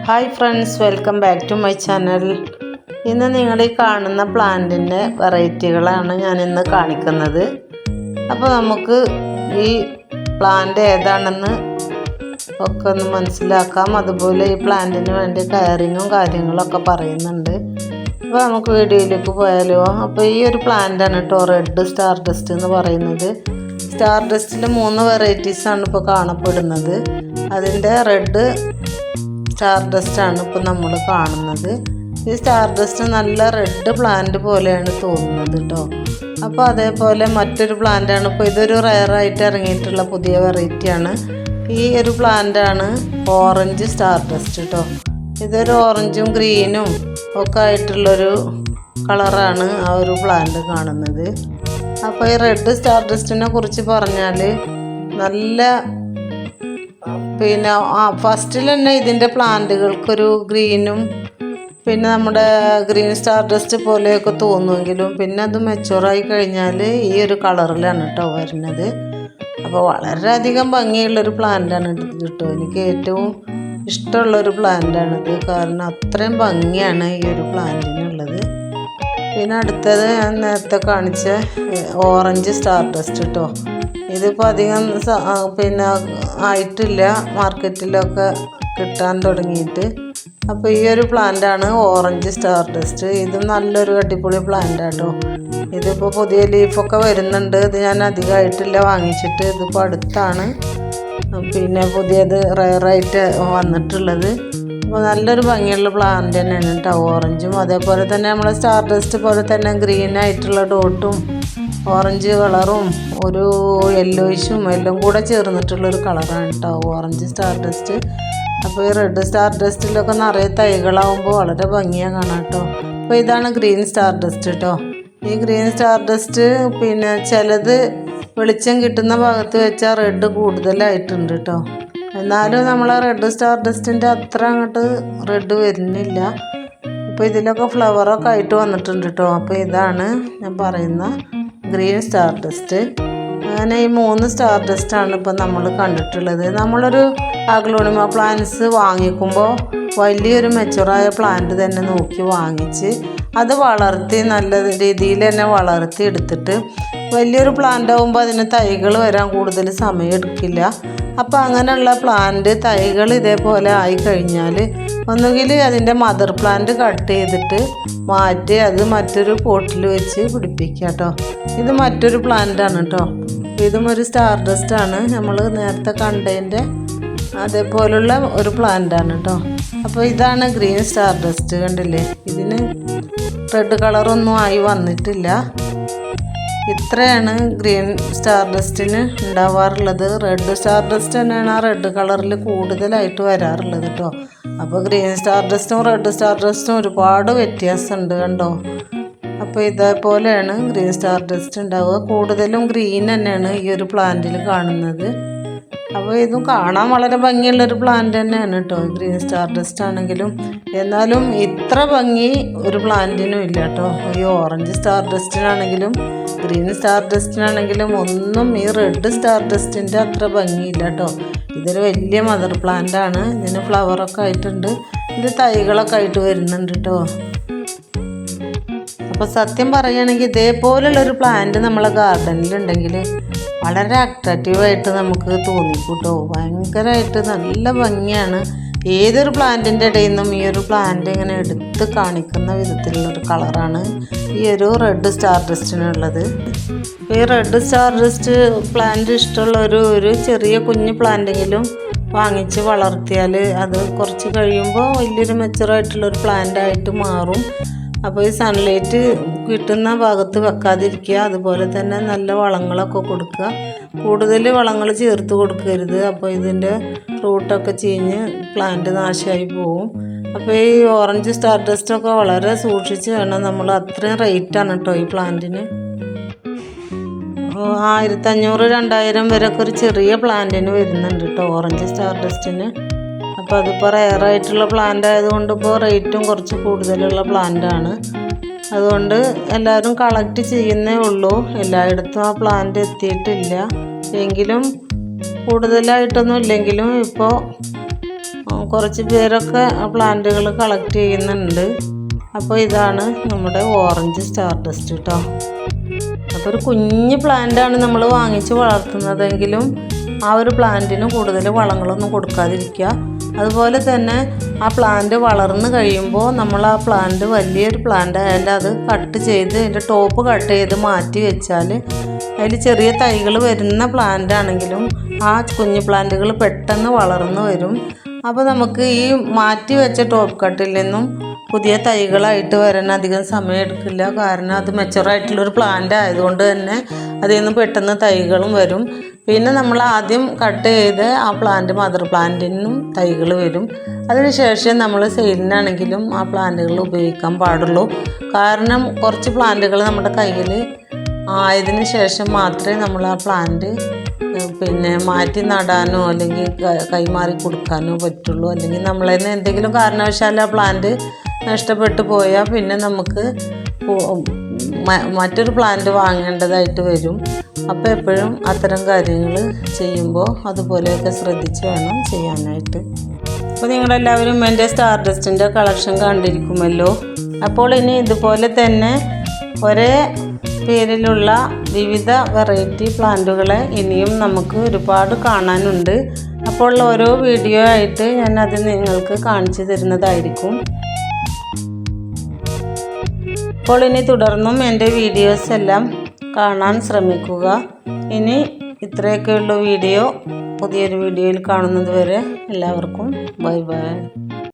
Hi friends, welcome back to my channel. ഇന്ന് നിങ്ങൾ ഈ കാണുന്ന പ്ലാന്റിൻ്റെ വെറൈറ്റികളാണ് ഞാനിന്ന് കാണിക്കുന്നത്. അപ്പോൾ നമുക്ക് ഈ പ്ലാന്റ് ഏതാണെന്ന് ഒക്കെ ഒന്ന് മനസ്സിലാക്കാം. അതുപോലെ ഈ പ്ലാന്റിന് വേണ്ടി കെയറിങ്ങും കാര്യങ്ങളൊക്കെ പറയുന്നുണ്ട്. അപ്പോൾ നമുക്ക് വീഡിയോയിലേക്ക് പോയാലോ. അപ്പോൾ ഈ ഒരു പ്ലാന്റാണ് കേട്ടോ റെഡ് സ്റ്റാർ ഡസ്റ്റ് എന്ന് പറയുന്നത്. സ്റ്റാർ ഡസ്റ്റിൽ 3 വെറൈറ്റീസാണ് ഇപ്പോൾ കാണപ്പെടുന്നത്. അതിൻ്റെ റെഡ് സ്റ്റാർ ഡസ്റ്റാണ് ഇപ്പോൾ നമ്മൾ കാണുന്നത്. ഈ സ്റ്റാർ ഡസ്റ്റ് നല്ല റെഡ് പ്ലാന്റ് പോലെയാണ് തോന്നുന്നത് കേട്ടോ. അപ്പോൾ അതേപോലെ മറ്റൊരു പ്ലാന്റാണ് ഇപ്പോൾ ഇതൊരു റയറായിട്ട് ഇറങ്ങിയിട്ടുള്ള പുതിയ വെറൈറ്റിയാണ്. ഈ ഒരു പ്ലാന്റാണ് ഓറഞ്ച് സ്റ്റാർ ഡസ്റ്റ് കേട്ടോ. ഇതൊരു ഓറഞ്ചും ഗ്രീനും ഒക്കെ ആയിട്ടുള്ളൊരു കളറാണ് ആ ഒരു പ്ലാന്റ് കാണുന്നത്. അപ്പോൾ ഈ റെഡ് സ്റ്റാർ ഡസ്റ്റിനെ കുറിച്ച് പറഞ്ഞാൽ നല്ല പിന്നെ ഫസ്റ്റിൽ തന്നെ ഇതിൻ്റെ പ്ലാന്റുകൾക്കൊരു ഗ്രീനും പിന്നെ നമ്മുടെ ഗ്രീൻ സ്റ്റാർ ഡസ്റ്റ് പോലെയൊക്കെ തോന്നുമെങ്കിലും പിന്നെ അത് മെച്ചുവറായി കഴിഞ്ഞാൽ ഈ ഒരു കളറിലാണ് കേട്ടോ വരുന്നത്. അപ്പോൾ വളരെയധികം ഭംഗിയുള്ളൊരു പ്ലാന്റാണ് ഇത് കേട്ടോ. എനിക്ക് ഏറ്റവും ഇഷ്ടമുള്ളൊരു പ്ലാന്റാണിത്. കാരണം അത്രയും ഭംഗിയാണ് ഈ ഒരു പ്ലാന്റിനുള്ളത്. പിന്നെ അടുത്തത് ഞാൻ നേരത്തെ കാണിച്ച ഓറഞ്ച് സ്റ്റാർ ഡസ്റ്റ് കേട്ടോ. ഇതിപ്പോൾ അധികം പിന്നെ ആയിട്ടില്ല, മാർക്കറ്റിലൊക്കെ കിട്ടാൻ തുടങ്ങിയിട്ട്. അപ്പോൾ ഈ ഒരു പ്ലാന്റാണ് ഓറഞ്ച് സ്റ്റാർ ഡസ്റ്റ്. ഇത് നല്ലൊരു അടിപൊളി പ്ലാന്റാട്ടോ. ഇതിപ്പോൾ പുതിയ ലീഫൊക്കെ വരുന്നുണ്ട്. ഇത് ഞാൻ അധികമായിട്ടില്ല വാങ്ങിച്ചിട്ട്. ഇതിപ്പോൾ അടുത്താണ് പിന്നെ പുതിയത് റയറായിട്ട് വന്നിട്ടുള്ളത്. അപ്പോൾ നല്ലൊരു ഭംഗിയുള്ള പ്ലാന്റ് തന്നെയാണ് കേട്ടോ ഓറഞ്ചും. അതേപോലെ തന്നെ നമ്മൾ സ്റ്റാർ ഡസ്റ്റ് പോലെ തന്നെ ഗ്രീൻ ആയിട്ടുള്ള ഡോട്ടും ഓറഞ്ച് കളറും ഒരു യെല്ലോയിഷും എല്ലാം കൂടെ ചേർന്നിട്ടുള്ളൊരു കളറാണ് കേട്ടോ ഓറഞ്ച് സ്റ്റാർ ഡസ്റ്റ്. അപ്പോൾ ഈ റെഡ് സ്റ്റാർ ഡസ്റ്റിലൊക്കെ നിറയെ തൈകളാവുമ്പോൾ വളരെ ഭംഗിയാണ് കാണാം കേട്ടോ. അപ്പോൾ ഇതാണ് ഗ്രീൻ സ്റ്റാർ ഡസ്റ്റ് കേട്ടോ. ഈ ഗ്രീൻ സ്റ്റാർ ഡസ്റ്റ് പിന്നെ ചിലത് വെളിച്ചം കിട്ടുന്ന ഭാഗത്ത് വെച്ചാൽ റെഡ് കൂടുതലായിട്ടുണ്ട് കേട്ടോ. എന്നാലും നമ്മൾ റെഡ് സ്റ്റാർ ഡസ്റ്റിൻ്റെ അത്ര അങ്ങോട്ട് റെഡ് വരുന്നില്ല. അപ്പോൾ ഇതിലൊക്കെ ഫ്ലവറൊക്കെ ആയിട്ട് വന്നിട്ടുണ്ട് കേട്ടോ. അപ്പോൾ ഇതാണ് ഞാൻ പറയുന്ന ഗ്രീൻ സ്റ്റാർ ഡസ്റ്റ്. അങ്ങനെ ഈ 3 സ്റ്റാർ ഡസ്റ്റാണ് ഇപ്പോൾ നമ്മൾ കണ്ടിട്ടുള്ളത്. നമ്മളൊരു അഗ്ലോണിമ പ്ലാന്റ്സ് വാങ്ങിക്കുമ്പോൾ വലിയൊരു മെച്ചുറായ പ്ലാന്റ് തന്നെ നോക്കി വാങ്ങിച്ച് അത് വളർത്തി നല്ല രീതിയിൽ തന്നെ വളർത്തി എടുത്തിട്ട് വലിയൊരു പ്ലാന്റ് ആകുമ്പോൾ അതിന് തൈകൾ വരാൻ കൂടുതൽ സമയം എടുക്കില്ല. അപ്പോൾ അങ്ങനെയുള്ള പ്ലാന്റ് തൈകൾ ഇതേപോലെ ആയിക്കഴിഞ്ഞാൽ ഒന്നുകിൽ അതിൻ്റെ മദർ പ്ലാന്റ് കട്ട് ചെയ്തിട്ട് മാറ്റി അത് മറ്റൊരു പോട്ടിൽ വെച്ച് പിടിപ്പിക്കുക കേട്ടോ. ഇത് മറ്റൊരു പ്ലാന്റാണ് കേട്ടോ. ഇതും ഒരു സ്റ്റാർ ഡസ്റ്റാണ്, നമ്മൾ നേരത്തെ കണ്ടതിൻ്റെ അതേപോലുള്ള ഒരു പ്ലാന്റാണ് കേട്ടോ. അപ്പോൾ ഇതാണ് ഗ്രീൻ സ്റ്റാർ ഡസ്റ്റ്. കണ്ടില്ലേ, ഇതിന് റെഡ് കളറൊന്നും ആയി വന്നിട്ടില്ല. ഇത്രയാണ് ഗ്രീൻ സ്റ്റാർ ഡസ്റ്റിന് ഉണ്ടാവാറുള്ളത്. റെഡ് സ്റ്റാർ ഡസ്റ്റ് തന്നെയാണ് ആ റെഡ് കളറിൽ കൂടുതലായിട്ട് വരാറുള്ളത് കേട്ടോ. അപ്പോൾ ഗ്രീൻ സ്റ്റാർ ഡസ്റ്റും റെഡ് സ്റ്റാർ ഡസ്റ്റും ഒരുപാട് വ്യത്യാസമുണ്ട് കണ്ടോ. അപ്പോൾ ഇതേപോലെയാണ് ഗ്രീൻ സ്റ്റാർ ഡസ്റ്റ് ഉണ്ടാവുക. കൂടുതലും ഗ്രീൻ തന്നെയാണ് ഈ ഒരു പ്ലാന്റിൽ കാണുന്നത്. അപ്പോൾ ഇതും കാണാൻ വളരെ ഭംഗിയുള്ളൊരു പ്ലാന്റ് തന്നെയാണ് കേട്ടോ ഗ്രീൻ സ്റ്റാർ ഡസ്റ്റ് ആണെങ്കിലും. എന്നാലും ഇത്ര ഭംഗി ഒരു പ്ലാന്റിനും ഇല്ല കേട്ടോ. ഈ ഓറഞ്ച് സ്റ്റാർ ഡസ്റ്റിനാണെങ്കിലും ഗ്രീൻ സ്റ്റാർ ഡസ്റ്റിനാണെങ്കിലും ഒന്നും ഈ റെഡ് സ്റ്റാർ ഡസ്റ്റിൻ്റെ അത്ര ഭംഗിയില്ല കേട്ടോ. ഇതൊരു വലിയ മദർ പ്ലാന്റ് ആണ്. ഇതിന് ഫ്ലവറൊക്കെ ആയിട്ടുണ്ട്. ഇത് തൈകളൊക്കെ ആയിട്ട് വരുന്നുണ്ട് കേട്ടോ. അപ്പോൾ സത്യം പറയുകയാണെങ്കിൽ ഇതേപോലുള്ളൊരു പ്ലാന്റ് നമ്മളെ ഗാർഡനിലുണ്ടെങ്കിൽ വളരെ അട്രാക്റ്റീവായിട്ട് നമുക്ക് തോന്നിക്കൂട്ടോ. ഭയങ്കരമായിട്ട് നല്ല ഭംഗിയാണ്. ഏതൊരു പ്ലാന്റിൻ്റെ ഇടയിൽ നിന്നും ഈ ഒരു പ്ലാന്റ് ഇങ്ങനെ എടുത്ത് കാണിക്കുന്ന വിധത്തിലുള്ളൊരു കളറാണ് ഈ ഒരു റെഡ് സ്റ്റാർ ഡസ്റ്റിനുള്ളത്. ഈ റെഡ് സ്റ്റാർ ഡസ്റ്റ് പ്ലാന്റ് ഇഷ്ടമുള്ള ഒരു ചെറിയ കുഞ്ഞു പ്ലാന്റെങ്കിലും വാങ്ങിച്ച് വളർത്തിയാൽ അത് കുറച്ച് കഴിയുമ്പോൾ വലിയൊരു മെച്ചുറായിട്ടുള്ളൊരു പ്ലാന്റായിട്ട് മാറും. അപ്പോൾ ഈ സൺലൈറ്റ് കിട്ടുന്ന ഭാഗത്ത് വെക്കാതിരിക്കുക. അതുപോലെ തന്നെ നല്ല വളങ്ങളൊക്കെ കൊടുക്കുക. കൂടുതൽ വളങ്ങൾ ചേർത്ത് കൊടുക്കരുത്. അപ്പോൾ ഇതിൻ്റെ റൂട്ടൊക്കെ ചീഞ്ഞ് പ്ലാന്റ് നാശമായി പോവും. അപ്പോൾ ഈ ഓറഞ്ച് സ്റ്റാർ ഡസ്റ്റൊക്കെ വളരെ സൂക്ഷിച്ച് വേണം നമ്മൾ. അത്രയും റേറ്റാണ് കേട്ടോ ഈ പ്ലാന്റിന്. 1500-2000 വരെയൊക്കെ ഒരു ചെറിയ പ്ലാന്റിന് വരുന്നുണ്ട് കേട്ടോ ഓറഞ്ച് സ്റ്റാർ ഡസ്റ്റിന്. അപ്പോൾ അതിപ്പോൾ റെയറായിട്ടുള്ള പ്ലാന്റ് ആയതുകൊണ്ട് ഇപ്പോൾ റേറ്റും കുറച്ച് കൂടുതലുള്ള പ്ലാന്റാണ്. അതുകൊണ്ട് എല്ലാവരും കളക്ട് ചെയ്യുന്നേ ഉള്ളൂ. എല്ലായിടത്തും ആ പ്ലാന്റ് എത്തിയിട്ടില്ല. എങ്കിലും കൂടുതലായിട്ടൊന്നും ഇല്ലെങ്കിലും ഇപ്പോൾ കുറച്ച് പേരൊക്കെ പ്ലാന്റുകൾ കളക്ട് ചെയ്യുന്നുണ്ട്. അപ്പോൾ ഇതാണ് നമ്മുടെ ഓറഞ്ച് സ്റ്റാർ ഡസ്റ്റ് കേട്ടോ. അപ്പോൾ ഒരു കുഞ്ഞ് പ്ലാന്റാണ് നമ്മൾ വാങ്ങിച്ച് വളർത്തുന്നതെങ്കിലും ആ ഒരു പ്ലാന്റിന് കൂടുതൽ വളങ്ങളൊന്നും കൊടുക്കാതിരിക്കുക. അതുപോലെ തന്നെ ആ പ്ലാന്റ് വളർന്നു കഴിയുമ്പോൾ നമ്മൾ ആ പ്ലാന്റ് വലിയൊരു പ്ലാന്റ് ആയാലും അത് കട്ട് ചെയ്ത് അതിൻ്റെ ടോപ്പ് കട്ട് ചെയ്ത് മാറ്റി വെച്ചാൽ അതിൽ ചെറിയ തൈകൾ വരുന്ന പ്ലാന്റ് ആണെങ്കിലും ആ കുഞ്ഞു പ്ലാന്റുകൾ പെട്ടെന്ന് വളർന്നു വരും. അപ്പോൾ നമുക്ക് ഈ മാറ്റി വെച്ച ടോപ്പ് കട്ടിൽ നിന്നും പുതിയ തൈകളായിട്ട് വരാൻ അധികം സമയം എടുക്കില്ല. കാരണം അത് മെച്ചുറായിട്ടുള്ളൊരു പ്ലാന്റ് ആയതുകൊണ്ട് തന്നെ അതിൽ നിന്ന് പെട്ടെന്ന് തൈകളും വരും. പിന്നെ നമ്മൾ ആദ്യം കട്ട് ചെയ്ത് ആ പ്ലാന്റ് മദർ പ്ലാന്റിനും തൈകൾ വരും. അതിനുശേഷം നമ്മൾ സെയിലിനാണെങ്കിലും ആ പ്ലാന്റുകൾ ഉപയോഗിക്കാൻ പാടുള്ളൂ. കാരണം കുറച്ച് പ്ലാന്റുകൾ നമ്മുടെ കയ്യിൽ ആയതിനു ശേഷം മാത്രമേ നമ്മൾ ആ പ്ലാന്റ് മാറ്റി നടാനോ അല്ലെങ്കിൽ കൈമാറി കൊടുക്കാനോ പറ്റുള്ളൂ. അല്ലെങ്കിൽ നമ്മളെ എന്തെങ്കിലും കാരണവശാൽ ആ പ്ലാന്റ് നഷ്ടപ്പെട്ടു പോയാൽ പിന്നെ നമുക്ക് മറ്റൊരു പ്ലാന്റ് വാങ്ങേണ്ടതായിട്ട് വരും. അപ്പോൾ എപ്പോഴും അത്തരം കാര്യങ്ങൾ ചെയ്യുമ്പോൾ അതുപോലെയൊക്കെ ശ്രദ്ധിച്ച് വേണം ചെയ്യാനായിട്ട്. അപ്പോൾ നിങ്ങളെല്ലാവരും എൻ്റെ സ്റ്റാർ ഡസ്റ്റിൻ്റെ കളക്ഷൻ കണ്ടിരിക്കുമല്ലോ. അപ്പോൾ ഇനി ഇതുപോലെ തന്നെ ഒരേ പേരിലുള്ള വിവിധ വെറൈറ്റി പ്ലാന്റുകളെ ഇനിയും നമുക്ക് ഒരുപാട് കാണാനുണ്ട്. അപ്പോൾ ഓരോ വീഡിയോ ആയിട്ട് ഞാൻ അത് നിങ്ങൾക്ക് കാണിച്ചു തരുന്നതായിരിക്കും. അപ്പോൾ ഇനി തുടർന്നും എൻ്റെ വീഡിയോസ് എല്ലാം കാണാൻ ശ്രമിക്കുക. ഇനി ഇത്രയൊക്കെയുള്ള വീഡിയോ പുതിയൊരു വീഡിയോയിൽ കാണുന്നത് വരെ എല്ലാവർക്കും ബൈ ബൈ.